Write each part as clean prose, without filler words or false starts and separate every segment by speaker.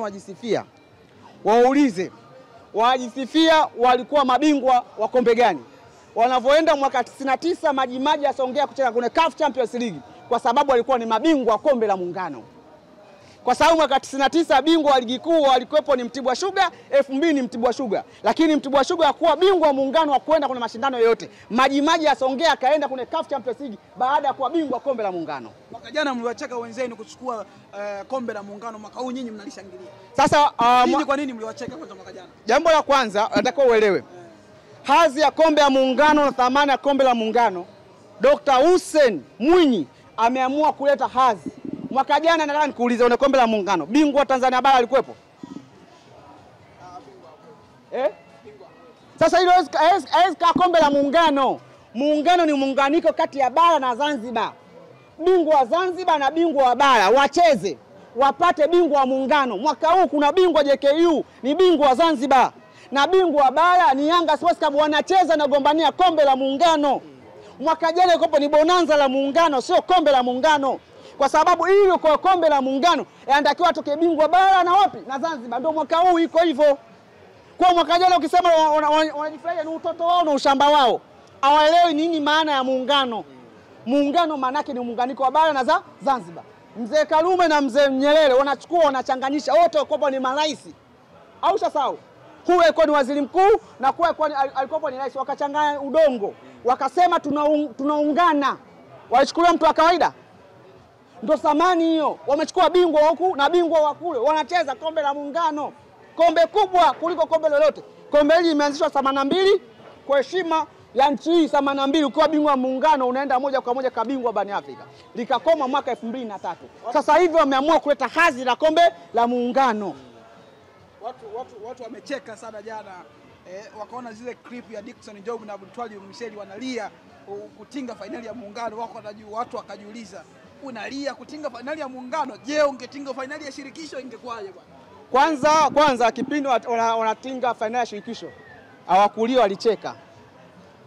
Speaker 1: Muungano wajisifia. Waulize. Wajisifia walikuwa mabingwa wa kombe gani? Wanavyoenda mwaka 99 Majimaji ya Songea kucheza kwenye CAF Champions League kwa sababu walikuwa ni mabingwa wa kombe la Muungano. Kwa sababu mwaka 99 bingwa wa ligi kuu walikuwepo ni Mtibwa Sugar, 2000 ni Mtibwa Sugar. Lakini Mtibwa Sugar hakuwa bingwa wa Muungano wa kwenda kwenye mashindano yoyote. Majimaji ya Songea akaenda kwenye CAF Champions League baada ya kuwa bingwa wa kombe la Muungano.
Speaker 2: Mwaka jana mliwacheka wenzenu kuchukua kombe la Muungano, mwaka huu nyinyi mnalishangilia.
Speaker 1: Sasa
Speaker 2: nyinyi kwa nini mliwacheka kwanza mwaka jana?
Speaker 1: Jambo la kwanza nataka uelewe. Hadhi ya kombe la Muungano na thamani ya kombe la Muungano, Dr. Hussein Mwinyi ameamua kuleta hadhi. Mwaka jana nataka nikuulize una kombe la Muungano, bingwa wa Tanzania bara alikuwepo? Sasa hilo hawezi kombe la Muungano. Muungano ni muunganiko kati ya bara na Zanzibar. Bingwa wa Zanzibar na bingwa wa bara wacheze, wapate bingwa wa Muungano. Mwaka huu kuna bingwa JKU ni bingwa wa Zanzibar na bingwa wa bara ni Yanga Sports Club, wanacheza na gombania kombe la Muungano. Mwaka jana ilikuwa ni bonanza la Muungano, sio kombe la Muungano. Kwa sababu hilo kwa kombe la Muungano yanatakiwa atoke bingwa bara na wapi? Na Zanzibar. Ndio mwaka huu iko hivyo. Kwa mwaka jana ukisema wanajifurahia ni utoto wao na ushamba wao. Hawaelewi nini maana ya Muungano. Muungano maana yake ni muunganiko wa bara na Zanzibar. Mzee Karume na mzee Nyerere wanachukua wanachanganyisha wote kwa ni maraisi. Au shasao. Huyu alikuwa ni waziri mkuu na alikuwa ni rais, wakachanganya udongo. Wakasema tunaungana. Walichukulia mtu wa kawaida. Ndio thamani hiyo. Wamechukua bingwa huku na bingwa wa kule. Wanacheza kombe la Muungano. Kombe kubwa kuliko kombe lolote. Kombe hili limeanzishwa 82 kwa heshima ya nchi hii 82. Ukiwa bingwa wa Muungano unaenda moja kwa moja kwa bingwa barani Afrika. Likakoma mwaka 2003. Sasa hivi wameamua kuleta hadhi la kombe la Muungano.
Speaker 2: Watu wamecheka sana jana. Wakaona zile clip ya Dickson Job na Abdultwali Msheli wanalia kutinga finali ya Muungano. Watu wakajiuliza, unalia kutinga finali ya Muungano? Je, ungetinga finali ya shirikisho ingekwaje bwana?
Speaker 1: Kwanza kipindi wanatinga finali ya shirikisho hawakulia, walicheka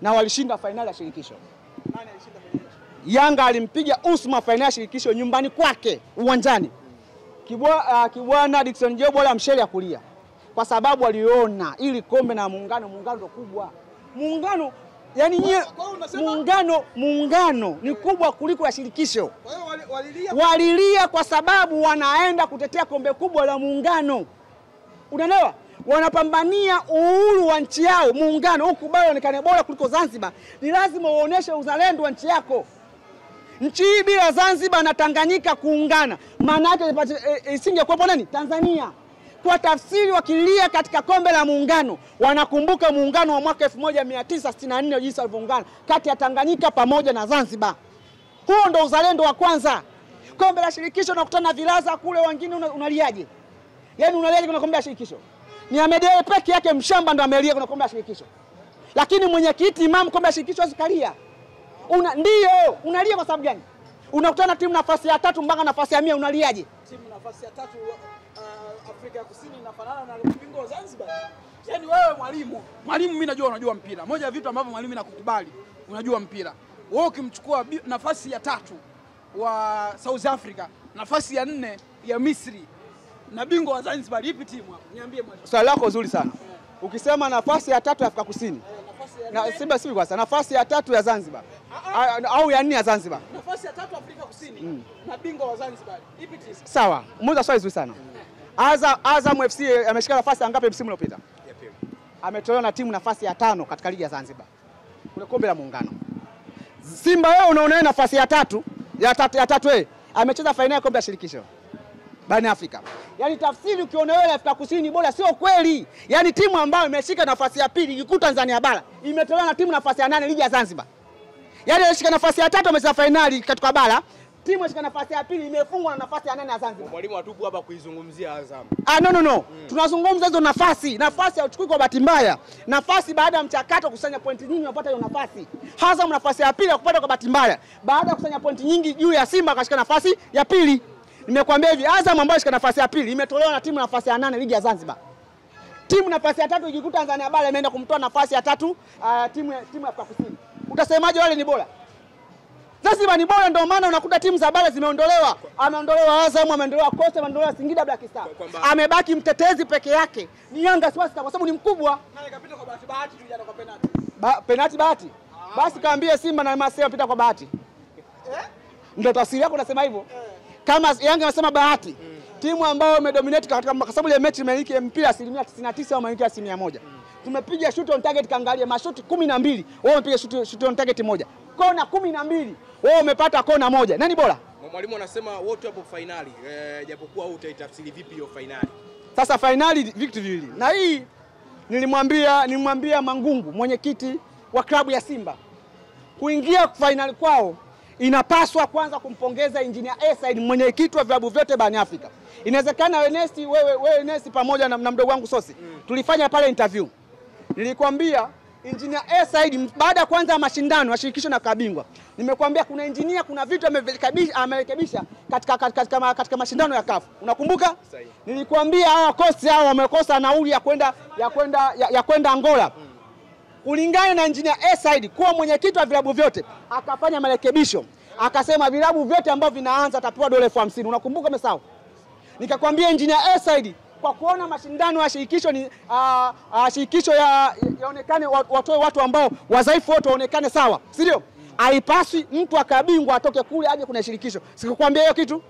Speaker 1: na walishinda finali ya shirikisho.
Speaker 2: Nani alishinda finali?
Speaker 1: Yanga alimpiga Usma finali ya shirikisho nyumbani kwake uwanjani. Kibwana Dickson Job wala Msheli ya kulia. Kwa sababu waliona ili kombe na Muungano ndo kubwa. Muungano yani Muungano ni kubwa kuliko ya shirikisho.
Speaker 2: Kwa hiyo
Speaker 1: walilia kwa sababu wanaenda kutetea kombe kubwa la Muungano. Unaelewa? Wanapambania uhuru wa nchi yao. Muungano huku bara onekane bora kuliko Zanzibar. Ni lazima uoneshe uzalendo wa nchi yako. Nchi hii bila Zanzibar na Tanganyika kuungana, maana yake isingekuwepo nani? Tanzania. Kwa tafsiri wakilia katika kombe la Muungano, wanakumbuka Muungano wa mwaka 1964 jinsi walivyoungana kati ya Tanganyika pamoja na Zanzibar. Huo ndo uzalendo wa kwanza. Kombe la shirikisho unakutana vilaza kule, wengine unaliaje? Yaani unaliaje kuna kombe la shirikisho? Ni Ahmed Ally peke yake mshamba ndo amelia kuna kombe la shirikisho. Lakini mwenyekiti Imam kombe la shirikisho asikalia. Ndio, unalia kwa sababu gani? Unakutana timu nafasi ya 3 mpaka nafasi ya 100 unaliaje?
Speaker 2: Timu nafasi ya 3 Afrika ya Kusini inafanana na bingwa wa Zanzibar. Yaani wewe mwalimu mimi najua unajua mpira. Moja ya vitu ambavyo mwalimu nakukubali, unajua mpira. Wewe ukimchukua nafasi ya 3 wa South Africa, nafasi ya 4 ya Misri na bingwa wa Zanzibar, ipi timu hapo? Niambie mwalimu.
Speaker 1: Swali lako zuri sana. Ukisema nafasi ya 3 ya Afrika Kusini, Simba si kwanza nafasi ya 3 ya Zanzibar au ya 4 ya Zanzibar.
Speaker 2: Nafasi ya 3 Afrika Kusini na bingwa wa Zanzibar, ipi timu?
Speaker 1: Sawa, muuliza swali zuri sana. Azam FC ameshika nafasi ya ngapi msimu uliopita?
Speaker 3: Ya pili.
Speaker 1: Ametolewa na timu nafasi ya 5 katika ligi ya Zanzibar. Kule kombe la Muungano. Simba wewe unaona nafasi ya 3 ya tatu wewe amecheza finali ya kombe la shirikisho barani Afrika. Yaani tafsiri ukiona wewe Afrika Kusini bora sio kweli. Yaani timu ambayo imeshika nafasi ya 2 ligi kuu Tanzania bara imetolewa na timu nafasi ya 8 ligi ya Zanzibar. Yaani imeshika nafasi ya 3 amecheza finali katika bara. Timu imeshika nafasi ya 2 imefungwa na nafasi ya 8 ya Zanzibar.
Speaker 3: Mwalimu atupu hapa kuizungumzia Azam.
Speaker 1: No. Tunazungumza hizo nafasi. Nafasi hauchukui kwa bahati mbaya. Nafasi baada ya mchakato kusanya pointi nyingi unapata hiyo nafasi. Azam nafasi ya 2 kupata kwa bahati mbaya. Baada ya kusanya pointi nyingi juu ya Simba akashika nafasi ya 2. Nimekuambia hivi, Azam ambayo shika nafasi ya 2 imetolewa na timu nafasi ya 8 ligi ya Zanzibar. Timu nafasi ya 3 ligi kuu Tanzania bara imeenda kumtoa nafasi ya 3 timu ya Afrika Kusini. Utasemaje wale ni bora? Zanzibar ni bora, ndio maana unakuta timu za bara zimeondolewa. Ameondolewa Azam, ameondolewa Coastal, ameondolewa Singida Black Star. Amebaki mtetezi peke yake ni Yanga Sports kwa sababu ni mkubwa.
Speaker 2: Naye kapita kwa bahati tu jana kwa penalty.
Speaker 1: Penalty bahati. Basi kaambie Simba na Maseo pita kwa bahati. Ndio tafsiri yako unasema hivyo? Kama Yanga anasema bahati. Timu ambayo imedominate katika kwa sababu ile mechi imeliki mpira 99% au imeliki 100%. Tumepiga shoot on target, kaangalia mashuti 12. Wao wamepiga shoot on target moja. Kona 12. Wao wamepata kona moja. Nani bora?
Speaker 3: Mwalimu anasema wote hapo finali. Japokuwa utaitafsiri vipi hiyo finali?
Speaker 1: Sasa finali vitu viwili. Na hii nilimwambia Mangungu, mwenyekiti wa klabu ya Simba. Kuingia finali kwao inapaswa kwanza kumpongeza Engineer Esaid, mwenyekiti wa vilabu vyote barani Afrika. Inawezekana wewe Ernest pamoja na mdogo wangu Sosi. Tulifanya pale interview. Nilikwambia Engineer Esaid baada ya kwanza mashindano ya shirikisho na kabingwa. Nimekwambia kuna engineer, kuna vitu amerekebisha katika mashindano ya CAF. Unakumbuka? Nilikwambia hawa kosi hao wamekosa nauli ya kwenda Angola. Kulingana na Engineer Esaid kuwa mwenyekiti wa vilabu vyote, akafanya marekebisho. Akasema vilabu vyote ambavyo vinaanza atapewa dola 50,000. Unakumbuka umesahau? Nikakwambia Engineer Esaid kwa kuona mashindano ya shirikisho ni shirikisho yaonekane watoe watu ambao wadhaifu wote waonekane sawa. Si ndio? Haipaswi mtu akabingwa atoke kule aje kuna shirikisho. Sikukwambia hiyo kitu?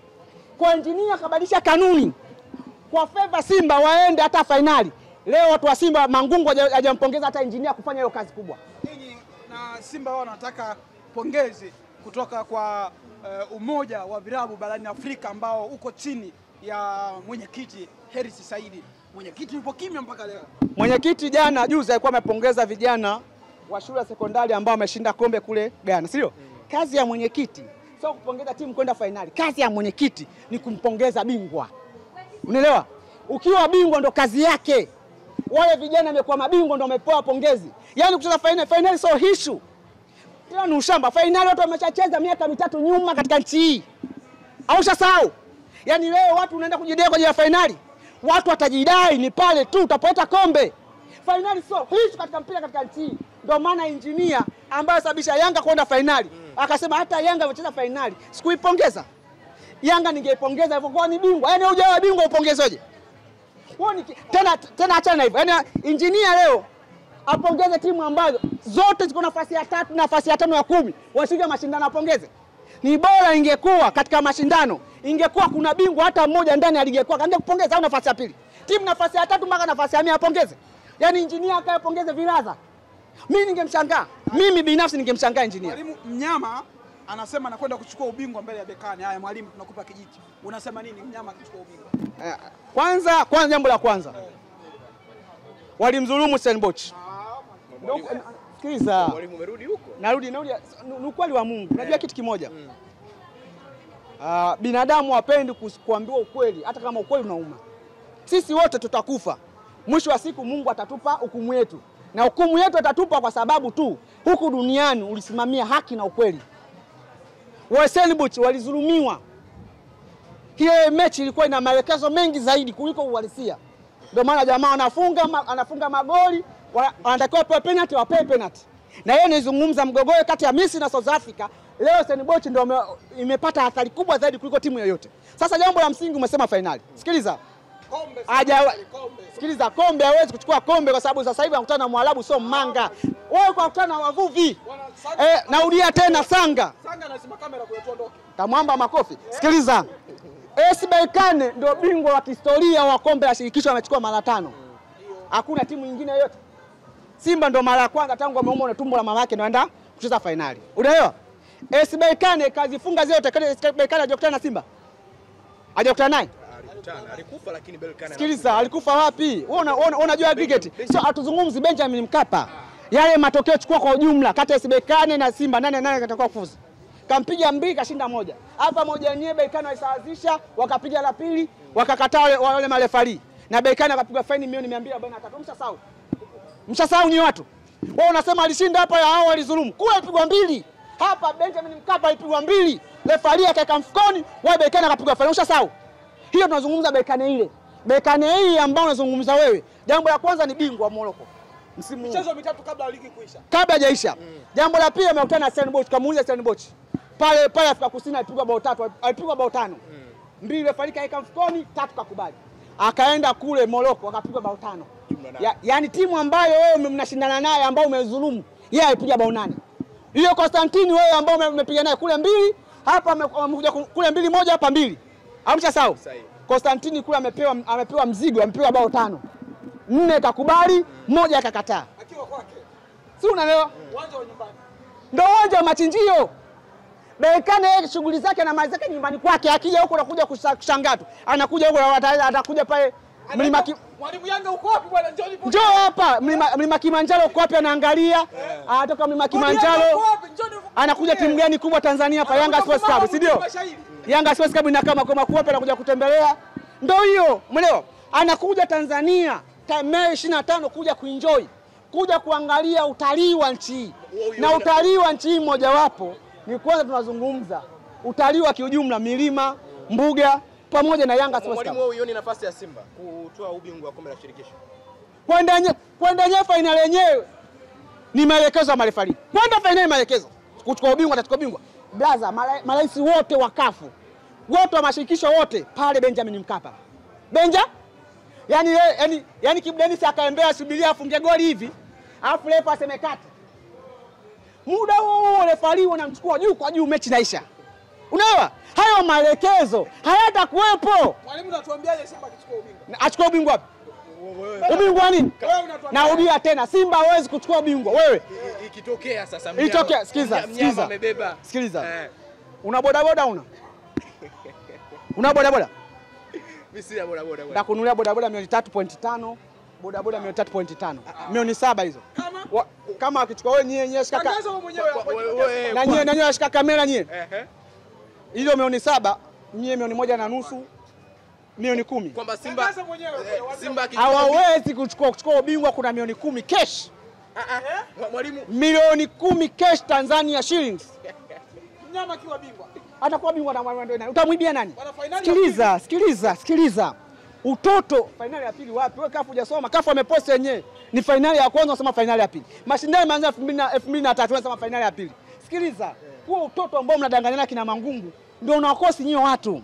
Speaker 1: Kwa Engineer kabadilisha kanuni. Kwa favor Simba waende hata finali. Leo watu wa Simba Mangungu hajampongeza hata Engineer kufanya hiyo kazi kubwa.
Speaker 2: Ninyi na Simba wao wanataka pongezi kutoka kwa umoja wa vilabu barani Afrika ambao uko chini ya mwenyekiti Hersi Saidi. Mwenyekiti yupo kimya mpaka leo.
Speaker 1: Mwenyekiti jana juzi alikuwa amepongeza vijana wa shule ya sekondari ambao wameshinda kombe kule Ghana, sio? Kazi ya mwenyekiti sio kupongeza timu kwenda finali. Kazi ya mwenyekiti ni kumpongeza bingwa. Unaelewa? Ukiwa bingwa ndo kazi yake. Wale vijana wamekuwa mabingwa ndo wamepewa pongezi. Yaani kucheza finali sio issue. Tena ni ushamba. Finali watu wameshacheza miaka 3 nyuma katika nchi hii. Au ushasahau? Yaani leo watu unaenda kujidai kwa ajili ya finali. Watu watajidai ni pale tu utapata kombe. Finali sio issue katika mpira katika nchi hii. Ndio maana Engineer ambaye sababisha Yanga kwenda finali akasema hata Yanga wacheza finali sikuipongeza. Yanga ningeipongeza hivyo kwa ni bingwa. Yaani hujawa bingwa upongezeje? Tena achana hivyo. Yaani Engineer leo apongeze timu ambazo zote ziko nafasi ya 3, nafasi ya 5 ya 10. Washiriki mashindano apongeze. Ni bora ingekuwa katika mashindano ingekuwa kuna bingwa hata mmoja ndani ya ligi kwa kaanza kupongeza au nafasi ya pili. Timu nafasi ya 3 mpaka nafasi ya 100 apongeze. Yaani Engineer akapongeze Vilaza. Mimi ningemshangaa. Mimi binafsi ningemshangaa Engineer.
Speaker 2: Mwalimu Mnyama anasema anakwenda kuchukua ubingwa mbele ya Bekani. Haya mwalimu, tunakupa kijiti. Unasema nini Mnyama akichukua ubingwa?
Speaker 1: Kwanza jambo la kwanza. Walimdhulumu Stellenbosch. Sikiliza.
Speaker 3: Mwalimu umerudi huko?
Speaker 1: Narudi ni ukweli wa Mungu. Unajua kitu kimoja. Binadamu hapendi kuambiwa ukweli hata kama ukweli unauma. Sisi wote tutakufa. Mwisho wa siku Mungu atatupa hukumu yetu. Na hukumu yetu atatupa kwa sababu tu huku duniani ulisimamia haki na ukweli. Stellenbosch walizulumiwa. Hiyo mechi ilikuwa ina maelekezo mengi zaidi kuliko uhalisia. Ndio maana jamaa anafunga magoli, wanatakiwa pewe penalty, wapewe penalty. Na yeye nizungumza mgogoro kati ya Misri na South Africa. Leo Stellenbosch ndio imepata athari kubwa zaidi kuliko timu yoyote. Sasa jambo la msingi umesema finali. Sikiliza. Sikiliza, kombe hawezi kuchukua kombe kwa sababu sasa hivi anakutana na Mwarabu sio manga. Wewe kwa kukutana na wavuvi. Naudia tena Sanga
Speaker 2: anasema kamera kule tuondoke.
Speaker 1: Kamwamba makofi. Sikiliza. AS Berkane ndio bingwa wa kihistoria wa kombe la shirikisho, amechukua mara 5. Hakuna timu nyingine yoyote. Simba ndio mara ya kwanza tangu ameumwa na tumbo la mama yake anaenda kucheza finali. Unaelewa? AS Berkane kazifunga zote. Berkane hajakutana na Simba. Hajakutana naye.
Speaker 3: Alikufa lakini Berkane.
Speaker 1: Sikiliza, alikufa wapi? Wewe unajua cricket. Sio atuzungumzi Benjamin Mkapa. Yale matokeo chukua kwa ujumla kati ya AS Berkane na Simba nani atakuwa kufuzu. Kampiga 2 kashinda 1. Hapa moja yenyewe Berkane walisawazisha, wakapiga la pili, wakakataa wale marefari. Na Berkane akapigwa faini milioni 243. Mshasahau ni watu. Wao unasema alishinda hapa ya hao walizulumu. Kule alipigwa 2. Hapa Benjamin Mkapa alipigwa 2. Refari akaweka mfukoni, wao Berkane akapigwa faini. Mshasahau. Hiyo tunazungumza Berkane ile. Berkane hii ambayo unazungumza wewe. Jambo la kwanza ni bingwa wa Morocco. Msimu
Speaker 2: michezo 3 kabla ligi kuisha.
Speaker 1: Kabla hajaisha. Jambo la pili amekutana na Stellenbosch, kamuuliza Stellenbosch. Pale Afrika Kusini alipigwa bao 3, alipigwa bao 5. 2 refari kaeka mfukoni, 3 kakubali. Akaenda kule Morocco akapigwa bao 5. Yaani timu ambayo wewe mnashindana naye ambao umezulumu, yeye alipiga bao 8. Hiyo Constantine wewe ambao umepiga naye kule 2, hapa amekuja kule 2-1 hapa 2. Hamshasahau. Constantine kule amepewa mzigo, amepewa bao 5. 4 kakubali, 1 akakataa.
Speaker 2: Akiwa kwake.
Speaker 1: Si unaelewa?
Speaker 2: Uwanja wa nyumbani.
Speaker 1: Ndio uwanja wa machinjio. Berkane yeye shughuli zake na mali zake nyumbani kwake, akija huko anakuja kushangaa tu. Anakuja huko atakuja pale mlima
Speaker 2: Mwalimu Yanga uko wapi bwana?
Speaker 1: Njoo hapa mlima Kilimanjaro uko wapi anaangalia. Anatoka mlima Kilimanjaro. Anakuja timu gani kubwa Tanzania hapa Yanga Sports Club, si ndio? Yanga Sports Club inakaa makao makuu hapa anakuja kutembelea. Ndio hiyo, umeelewa? Anakuja Tanzania Mei 25 kuja kuenjoy, kuja kuangalia utalii wa nchi. Na utalii wa nchi mmoja wapo ni kwanza tunazungumza utalii wa kiujumla, milima, mbuga pamoja na Yanga Sports Club.
Speaker 3: Mwalimu wewe uone nafasi ya Simba kutoa ubingwa wa kombe la shirikisho.
Speaker 1: Kwenda nye finali yenyewe ni maelekezo ya marefari. Kwenda finali maelekezo. Kuchukua ubingwa atachukua ubingwa. Blaza, marais wote wa kafu, wote wa mashirikisho wote pale Benjamin Mkapa. Yani Kibu Denis akaembea subiria afunge goli hivi, alafu refa aseme kati. Muda huo refari wanamchukua juu kwa juu, mechi naisha. Unaelewa? Hayo maelekezo hayatakuwepo.
Speaker 2: Mwalimu anatuambiaje Simba akichukua ubingwa?
Speaker 1: Achukua ubingwa wapi? Ubingwa nini? Narudia tena, Simba hawezi kuchukua ubingwa. Wewe
Speaker 3: ikitokea sasa
Speaker 1: itokea, sikiza
Speaker 3: amebeba.
Speaker 1: Sikiliza. Una bodaboda una? Una bodaboda?
Speaker 3: Mimi si bodaboda.
Speaker 1: Nakununulia bodaboda 3.5, bodaboda 3.5. Milioni 7 hizo. Kama akichukua wewe nyenye shika
Speaker 2: Tangaza wewe mwenyewe.
Speaker 1: na nyenye shika kamera nyenye. Hizo milioni 7, nyenye milioni 1.5, milioni 10.
Speaker 3: Kwamba Simba
Speaker 1: hawawezi kuchukua ubingwa, kuna milioni 10 cash.
Speaker 3: Mwalimu
Speaker 1: milioni 10 cash Tanzania shillings.
Speaker 2: Mnyama akiwa bingwa.
Speaker 1: Atakuwa bingwa na mwendo nani? Utamwibia nani? Sikiliza. Utoto finali ya pili wapi? Wewe kafu hujasoma. Kafu amepost yenyewe. Ni finali ya kwanza unasema finali ya pili. Mashindano yameanza 2003 unasema finali ya pili. Sikiliza. Huo utoto ambao mnadanganyana kina Mangungu ndio unakosi nyinyi watu.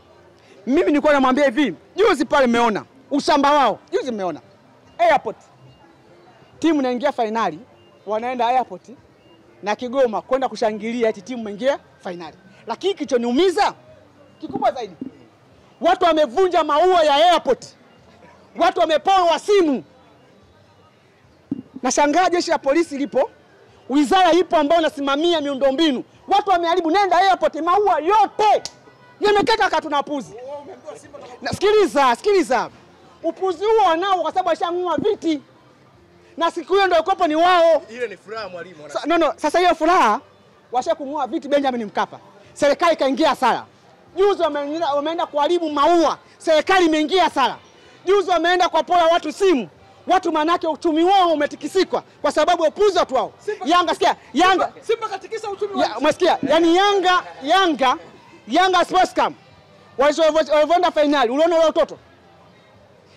Speaker 1: Mimi nilikuwa namwambia hivi, juzi pale mmeona ushamba wao. Juzi mmeona airport. Timu inaingia finali, wanaenda airport na Kigoma kwenda kushangilia eti timu imeingia finali. Lakini kilichoniumiza kikubwa zaidi, watu wamevunja maua ya airport. Watu wameporwa simu. Nashangaa jeshi la polisi lipo, wizara ipo ambayo inasimamia miundombinu. Watu wameharibu, nenda airport maua yote yamekata katuna puzi. Sikiliza. Upuzi huo wanao kwa sababu washang'oa viti. Na siku hiyo ndio kopo ni wao.
Speaker 3: Ile ni furaha mwalimu.
Speaker 1: Sasa hiyo furaha washakung'oa viti Benjamin Mkapa. Serikali kaingia hasara. Juzi wameenda kuharibu maua. Serikali imeingia hasara. Juzi wameenda kuwapora watu simu. Watu manake uchumi wao umetikisikwa kwa sababu upuzi watu wao.
Speaker 2: Simba katikisa uchumi wao.
Speaker 1: Umesikia? Yaani Yanga Sports Club walivyoenda finali, uliona wao watoto.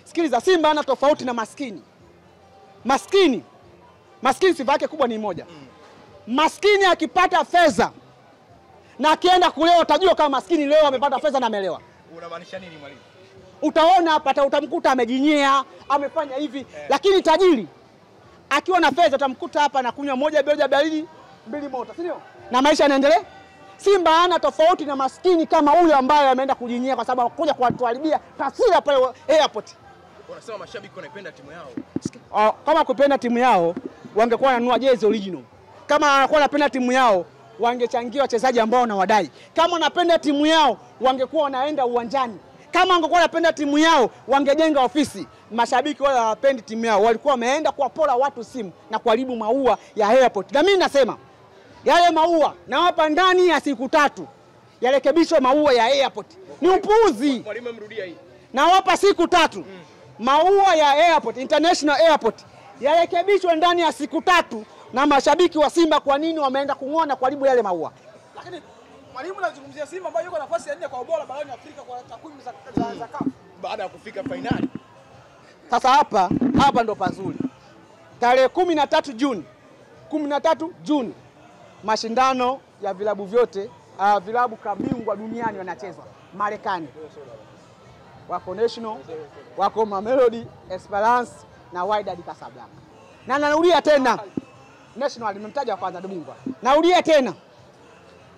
Speaker 1: Sikiliza, Simba ana tofauti na maskini. Maskini sifa yake kubwa ni moja. Maskini akipata fedha na akienda kulewa utajua kama maskini leo amepata fedha na amelewa.
Speaker 3: Unamaanisha nini mwalimu?
Speaker 1: Utaona hapa utamkuta amejinyea, amefanya hivi, lakini tajiri akiwa na fedha utamkuta hapa anakunywa moja baridi, 2 moto, si ndio? Na maisha yanaendelea. Simba hana tofauti na maskini kama ule ambaye ameenda kujinyea kwa sababu kuja kutuharibia taswira pale airport.
Speaker 3: Wanasema mashabiki wanaipenda timu yao.
Speaker 1: Kama kupenda timu yao wangekuwa wananunua jezi original. Kama wanakuwa wanapenda timu yao wangechangia wachezaji ambao wanawadai. Kama wanapenda timu yao wangekuwa wanaenda uwanjani. Kama wangekuwa wanapenda timu yao wangejenga ofisi. Mashabiki wale hawapendi timu yao, walikuwa wameenda kuwapora watu simu na kuharibu maua ya airport. Na mimi nasema yale maua na hapa ndani ya siku 3 yarekebishwe maua ya airport. Ni upuuzi.
Speaker 3: Mwalimu mrudia hii.
Speaker 1: Na hapa siku 3 maua ya airport, international airport yarekebishwe ndani ya siku 3. Na mashabiki wa Simba kwa nini wameenda kung'ona kuharibu yale maua?
Speaker 2: Lakini mwalimu anazungumzia Simba ambayo yuko nafasi ya 4 kwa ubora barani Afrika kwa takwimu za CAF
Speaker 3: baada ya kufika finali.
Speaker 1: Sasa hapa ndo pazuri. Tarehe 13 Juni mashindano ya vilabu vyote vilabu kabingwa duniani wanachezwa. Marekani wako National, wako Mamelodi, Esperance na Wydad Casablanca. Na narudia tena, National nimemtaja kwanza ndio bingwa. Narudia tena,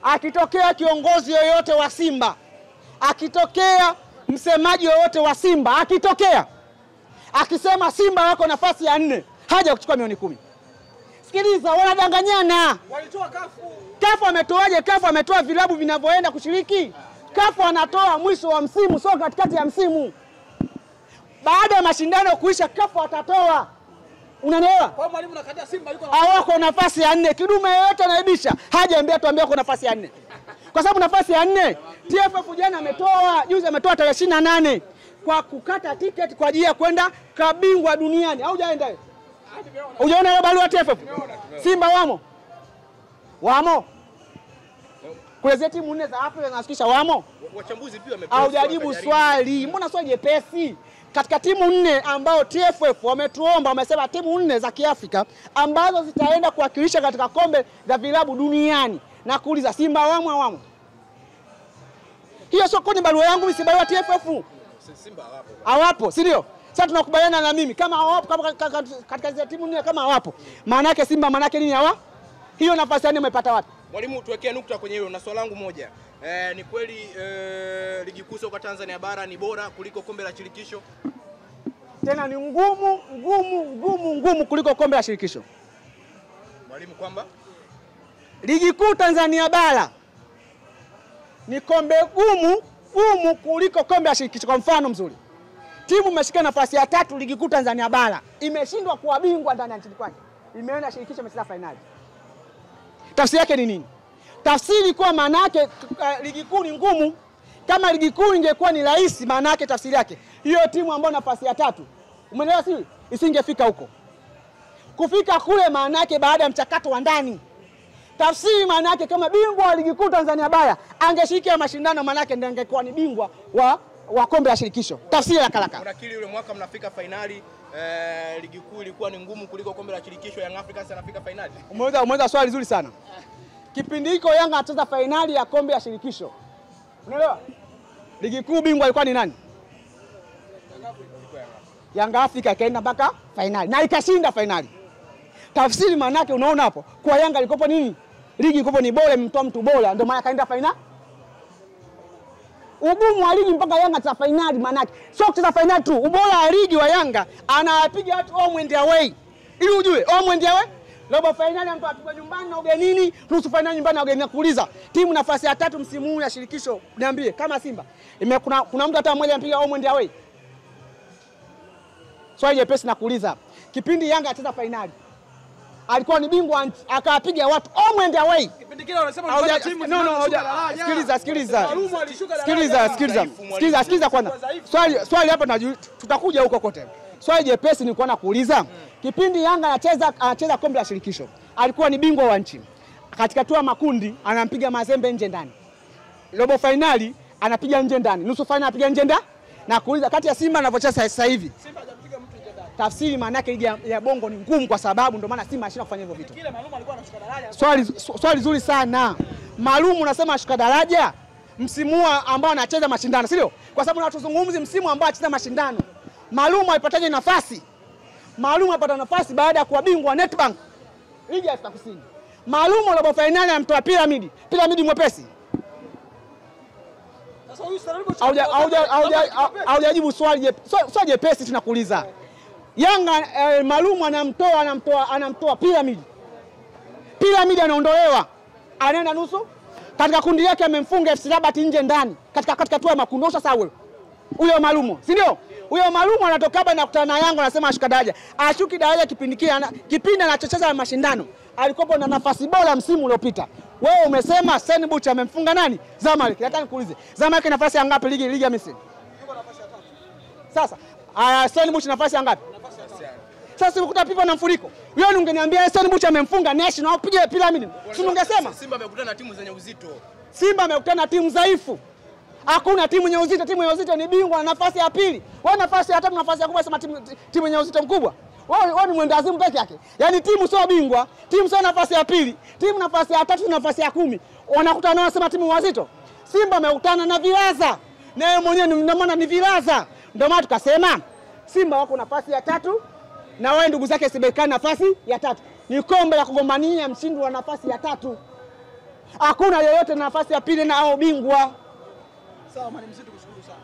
Speaker 1: akitokea kiongozi yoyote wa Simba, akitokea msemaji yoyote wa Simba, akitokea akisema Simba wako nafasi ya 4, haja kuchukua milioni 10. Sikiliza, wanadanganyana.
Speaker 2: Walitoa kafu.
Speaker 1: Kafu ametoaje? Kafu ametoa vilabu vinavyoenda kushiriki. Kafu anatoa mwisho wa msimu, sio katikati ya msimu. Baada ya mashindano kuisha, Kafu atatoa. Unanielewa?
Speaker 2: Kwa mwalimu nakatia Simba yuko
Speaker 1: hawako nafasi ya 4. Kidume yoyote anaibisha haja ambia tuambie uko nafasi ya 4. Kwa sababu nafasi ya 4 TFF jana ametoa, juzi ametoa tarehe 28 kwa kukata tiketi kwa ajili ya kwenda kabingwa duniani. Haujaenda wewe? Hujaona hiyo barua TFF? Simba wamo? Wamo. Kule zetu timu 4 za Afrika zinasikisha wamo?
Speaker 3: Wachambuzi pia wamepewa.
Speaker 1: Haujajibu swali. Mbona swali jepesi? Katika timu 4 ambao TFF wametuomba, wamesema timu 4 za Kiafrika ambazo zitaenda kuwakilisha katika kombe la vilabu duniani. Na kuuliza Simba wamo? Hiyo sio kwenye barua yangu, mimi si barua TFF.
Speaker 3: Simba hawapo.
Speaker 1: Hawapo, si ndio? Sasa tunakubaliana na mimi kama hawapo, kama katika zile timu 4 kama hawapo. Maana yake Simba maana yake nini hawa? Hiyo nafasi ya 4 umepata wapi?
Speaker 3: Mwalimu, tuwekea nukta kwenye hilo. Na swali langu moja. Ni kweli ligi kuu soka Tanzania bara ni bora kuliko kombe la shirikisho?
Speaker 1: Tena ni ngumu kuliko kombe la shirikisho.
Speaker 3: Mwalimu, kwamba
Speaker 1: ligi kuu Tanzania bara ni kombe gumu kuliko kombe la shirikisho. Kwa mfano mzuri, timu imeshika nafasi ya 3 ligi kuu Tanzania bara, imeshindwa kuwa bingwa ndani ya nchi kwake, imeenda shirikisho, imecheza finali. Tafsiri yake ni nini? Tafsiri kwa maana yake ligi kuu ni ngumu. Kama ligi kuu ingekuwa ni rahisi, maana yake tafsiri yake hiyo timu ambayo nafasi ya 3, umeelewa, si isingefika huko. Kufika kule maana yake baada ya mchakato wa ndani. Tafsiri maana yake kama bingwa wa ligi kuu Tanzania bara angeshiriki mashindano, maana yake ndiye angekuwa ni bingwa wa kombe la shirikisho. Tafsiri ya kalaka.
Speaker 3: Unakili yule mwaka mnafika finali, ligi kuu ilikuwa ni ngumu kuliko kombe la shirikisho, Young Africans anafika finali.
Speaker 1: Umeuliza swali zuri sana. Kipindi hiko Yanga anacheza finali ya kombe la shirikisho. Unaelewa? Ligi kuu bingwa ilikuwa ni nani? Yanga Afrika ikaenda mpaka finali na ikashinda finali. Tafsiri maana yake unaona hapo, kwa Yanga ilikopo nini? Ligi ilikopo ni bora, imemtoa mtu bora, ndio maana kaenda finali. Ugumu wa ligi mpaka Yanga ta finali maana yake sio kucheza finali tu. Ubora wa ligi wa Yanga anawapiga watu home and away. Ili ujue home and away, robo finali mtu apigwa nyumbani na ugenini, nusu finali nyumbani na ugenini. Kuuliza timu nafasi ya 3 msimu huu ya shirikisho, niambie kama Simba kuna mtu hata mmoja anapiga home and away? Swali jepesi na kuuliza. Kipindi Yanga acheza finali, alikuwa ni bingwa, akapiga watu home and away.
Speaker 2: Kipindi kile wanasema timu
Speaker 1: Sikiliza kwanza. Swali hapa tutakuja huko kote. Swali jepesi ni kuona kuuliza. Kipindi Yanga anacheza kombe la shirikisho, alikuwa ni bingwa wa nchi. Katika hatua makundi anampiga Mazembe nje ndani. Robo finali anapiga nje ndani. Nusu finali anapiga nje ndani. Na kuuliza kati ya Simba anavyocheza sasa hivi,
Speaker 2: Simba hajapiga mtu nje ndani.
Speaker 1: Tafsiri maana yake ligi ya Bongo ni ngumu, kwa sababu ndio maana Simba anashinda kufanya hivyo vitu.
Speaker 2: Kile Malum alikuwa anashuka daraja.
Speaker 1: Swali zuri sana. Malum unasema ashuka daraja msimu ambao anacheza mashindano, sio? Kwa sababu tunazungumzia msimu ambao anacheza mashindano. Malum alipataje nafasi? Malum alipata nafasi baada ya kuwa bingwa Netbank ligi ya Afrika Kusini. Malum robo finali anamtoa Pyramid mwepesi.
Speaker 2: Sasa huyu Stanley
Speaker 1: Haujajibu swali jepesi tunakuuliza. Yanga Malum anamtoa Pyramid. Pyramid anaondolewa. Anaenda nusu. Katika kundi yake amemfunga FC Rabat nje ndani. Katika tu makundi sasa wewe. Huyo Malum, si ndio? Huyo Malum anatoka hapa na kukutana na Yanga, anasema ashuka daraja. Ashuki daraja kipindi anachocheza mashindano. Alikopo na nafasi bora msimu uliopita. Wewe umesema Stellenbosch amemfunga nani? Zamalek. Nataka nikuulize. Zamalek nafasi ya ngapi ligi ya Misri?
Speaker 2: yuko nafasi ya 3.
Speaker 1: Sasa Stellenbosch nafasi ya ngapi?
Speaker 2: Nafasi ya 5.
Speaker 1: Sasa ukuta pipa na mfuriko. Wewe ungeniambia Stellenbosch amemfunga National au pige Pyramid. Si ungesema
Speaker 3: Simba amekutana na timu zenye uzito.
Speaker 1: Simba amekutana na timu dhaifu. Hakuna timu yenye uzito, timu yenye uzito ni bingwa na nafasi ya pili. Wewe nafasi ya 3, nafasi ya 10, sema timu yenye uzito mkubwa. Wewe ni mwendazimu peke yake. Yaani timu sio bingwa, timu sio nafasi ya pili, timu nafasi ya 3, nafasi ya 10. wanakutana wanasema timu wazito. Simba amekutana na vilaza. Na yeye mwenyewe mnaona ni vilaza. Ndio maana tukasema Simba wako nafasi ya 3 na wao ndugu zake Sibekani nafasi ya 3. Ni kombe la kugombania mshindi wa nafasi ya 3. Hakuna yoyote na nafasi ya 2 na au bingwa.
Speaker 2: Sawa, Mwalimu Mzito, kushukuru sana.